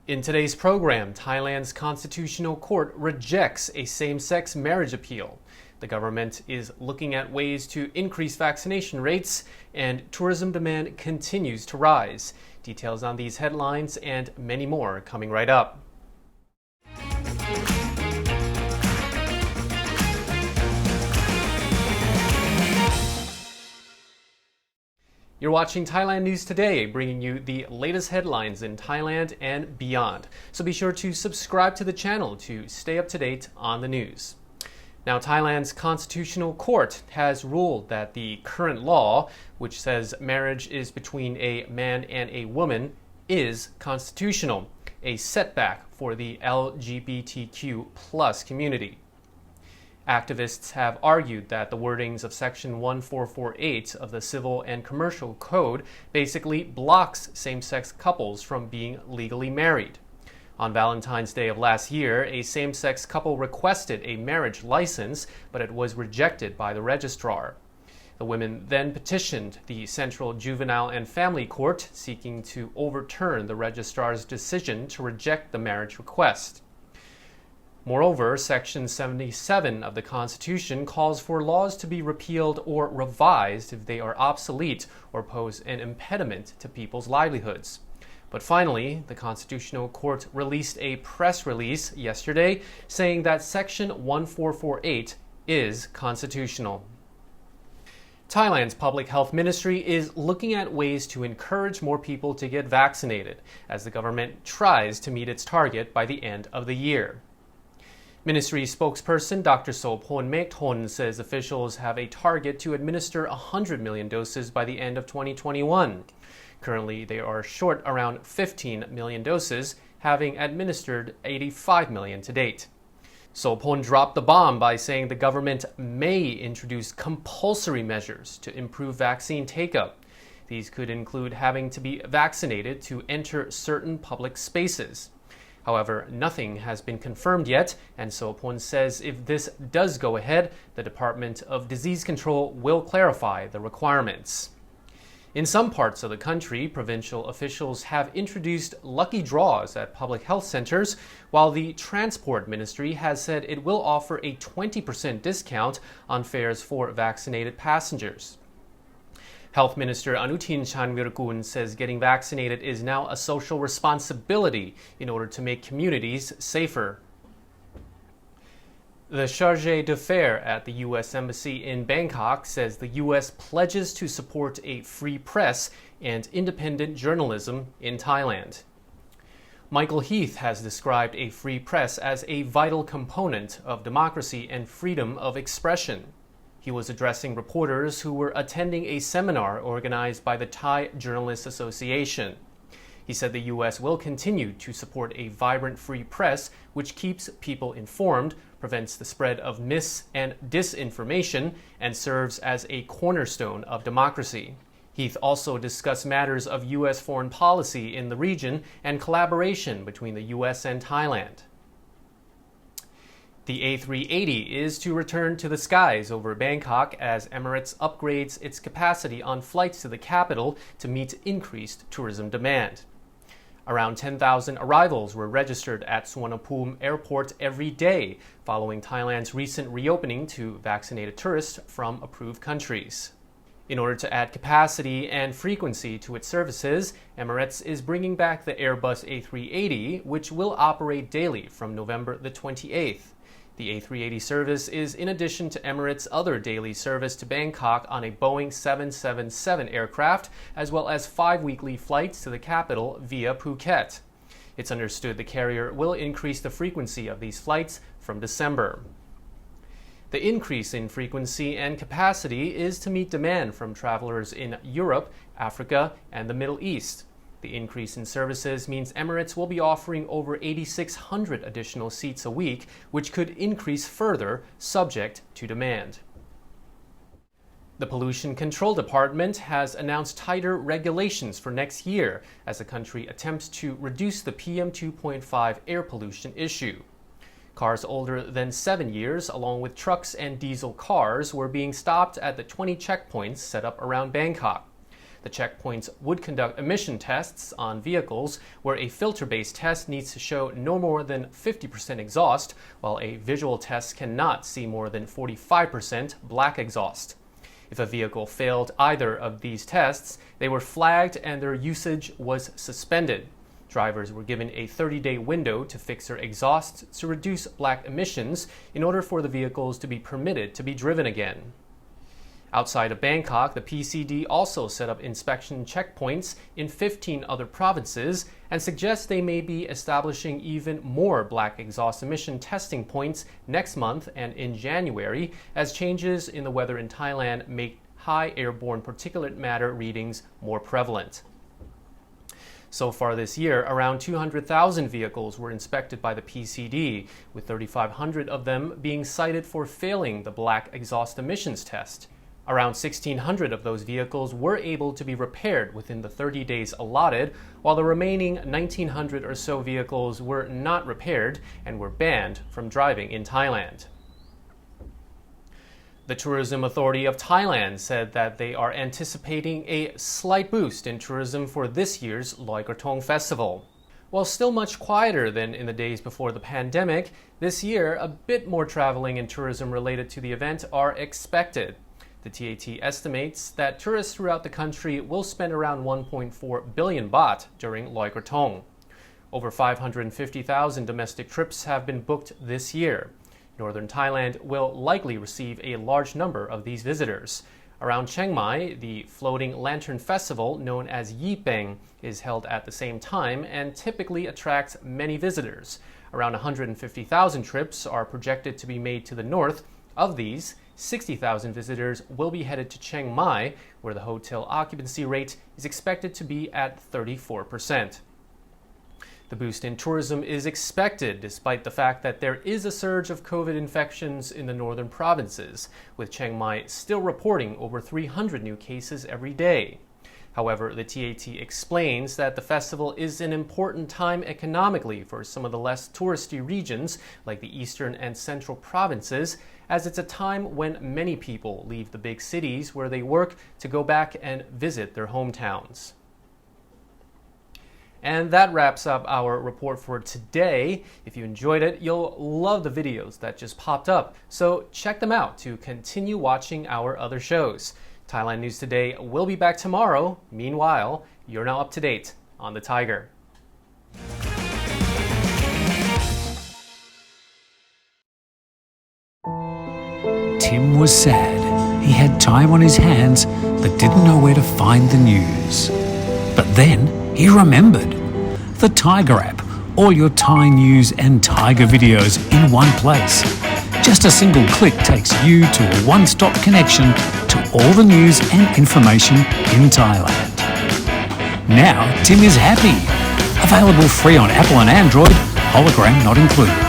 In today's program, Thailand's Constitutional Court rejects a same-sex marriage appeal. The government is looking at ways to increase vaccination rates, and tourism demand continues to rise. Details on these headlines and many more coming right up. You're watching Thailand News Today, bringing you the latest headlines in Thailand and beyond. So be sure to subscribe to the channel to stay up to date on the news. Now, Thailand's Constitutional Court has ruled that the current law, which says marriage is between a man and a woman, is constitutional, a setback for the LGBTQ+ community. Activists have argued that the wordings of Section 1448 of the Civil and Commercial Code basically blocks same-sex couples from being legally married. On Valentine's Day of last year, a same-sex couple requested a marriage license, but it was rejected by the registrar. The women then petitioned the Central Juvenile and Family Court, seeking to overturn the registrar's decision to reject the marriage request. Moreover, Section 77 of the Constitution calls for laws to be repealed or revised if they are obsolete or pose an impediment to people's livelihoods. But finally, the Constitutional Court released a press release yesterday saying that Section 1448 is constitutional. Thailand's Public Health Ministry is looking at ways to encourage more people to get vaccinated as the government tries to meet its target by the end of the year. Ministry spokesperson Dr. Sopon Mekton says officials have a target to administer 100 million doses by the end of 2021. Currently, they are short around 15 million doses, having administered 85 million to date. Sopon dropped the bomb by saying the government may introduce compulsory measures to improve vaccine take-up. These could include having to be vaccinated to enter certain public spaces. However, nothing has been confirmed yet, and Sopon says if this does go ahead, the Department of Disease Control will clarify the requirements. In some parts of the country, provincial officials have introduced lucky draws at public health centers, while the Transport Ministry has said it will offer a 20% discount on fares for vaccinated passengers. Health Minister Anutin Chanvirakul says getting vaccinated is now a social responsibility in order to make communities safer. The chargé d'affaires at the U.S. Embassy in Bangkok says the U.S. pledges to support a free press and independent journalism in Thailand. Michael Heath has described a free press as a vital component of democracy and freedom of expression. He was addressing reporters who were attending a seminar organized by the Thai Journalists Association. He said the U.S. will continue to support a vibrant free press which keeps people informed, prevents the spread of mis- and disinformation, and serves as a cornerstone of democracy. Heath also discussed matters of U.S. foreign policy in the region and collaboration between the U.S. and Thailand. The A380 is to return to the skies over Bangkok as Emirates upgrades its capacity on flights to the capital to meet increased tourism demand. Around 10,000 arrivals were registered at Suvarnabhumi Airport every day, following Thailand's recent reopening to vaccinated tourists from approved countries. In order to add capacity and frequency to its services, Emirates is bringing back the Airbus A380, which will operate daily from November the 28th. The A380 service is in addition to Emirates' other daily service to Bangkok on a Boeing 777 aircraft, as well as 5 weekly flights to the capital via Phuket. It's understood the carrier will increase the frequency of these flights from December. The increase in frequency and capacity is to meet demand from travelers in Europe, Africa, and the Middle East. The increase in services means Emirates will be offering over 8,600 additional seats a week, which could increase further, subject to demand. The Pollution Control Department has announced tighter regulations for next year as the country attempts to reduce the PM 2.5 air pollution issue. Cars older than 7 years, along with trucks and diesel cars, were being stopped at the 20 checkpoints set up around Bangkok. The checkpoints would conduct emission tests on vehicles where a filter-based test needs to show no more than 50% exhaust, while a visual test cannot see more than 45% black exhaust. If a vehicle failed either of these tests, they were flagged and their usage was suspended. Drivers were given a 30-day window to fix their exhausts to reduce black emissions in order for the vehicles to be permitted to be driven again. Outside of Bangkok, the PCD also set up inspection checkpoints in 15 other provinces and suggests they may be establishing even more black exhaust emission testing points next month and in January as changes in the weather in Thailand make high airborne particulate matter readings more prevalent. So far this year, around 200,000 vehicles were inspected by the PCD, with 3,500 of them being cited for failing the black exhaust emissions test. Around 1,600 of those vehicles were able to be repaired within the 30 days allotted, while the remaining 1,900 or so vehicles were not repaired and were banned from driving in Thailand. The Tourism Authority of Thailand said that they are anticipating a slight boost in tourism for this year's Loi Krathong Festival. While still much quieter than in the days before the pandemic, this year a bit more traveling and tourism related to the event are expected. The TAT estimates that tourists throughout the country will spend around 1.4 billion baht during Loi Krathong. Over 550,000 domestic trips have been booked this year. Northern Thailand will likely receive a large number of these visitors. Around Chiang Mai, the floating lantern festival known as Yi Peng is held at the same time and typically attracts many visitors. Around 150,000 trips are projected to be made to the north. Of these, 60,000 visitors will be headed to Chiang Mai, where the hotel occupancy rate is expected to be at 34%. The boost in tourism is expected despite the fact that there is a surge of COVID infections in the northern provinces, with Chiang Mai still reporting over 300 new cases every day. However, the TAT explains that the festival is an important time economically for some of the less touristy regions like the eastern and central provinces, as it's a time when many people leave the big cities where they work to go back and visit their hometowns. And that wraps up our report for today. If you enjoyed it, you'll love the videos that just popped up, so check them out to continue watching our other shows. Thailand News Today will be back tomorrow. Meanwhile, you're now up to date on the Thaiger. Tim was sad. He had time on his hands but didn't know where to find the news. But then he remembered. The Thaiger app, all your Thai news and Thaiger videos in one place. Just a single click takes you to a one-stop connection to all the news and information in Thailand. Now Tim is happy. Available free on Apple and Android, hologram not included.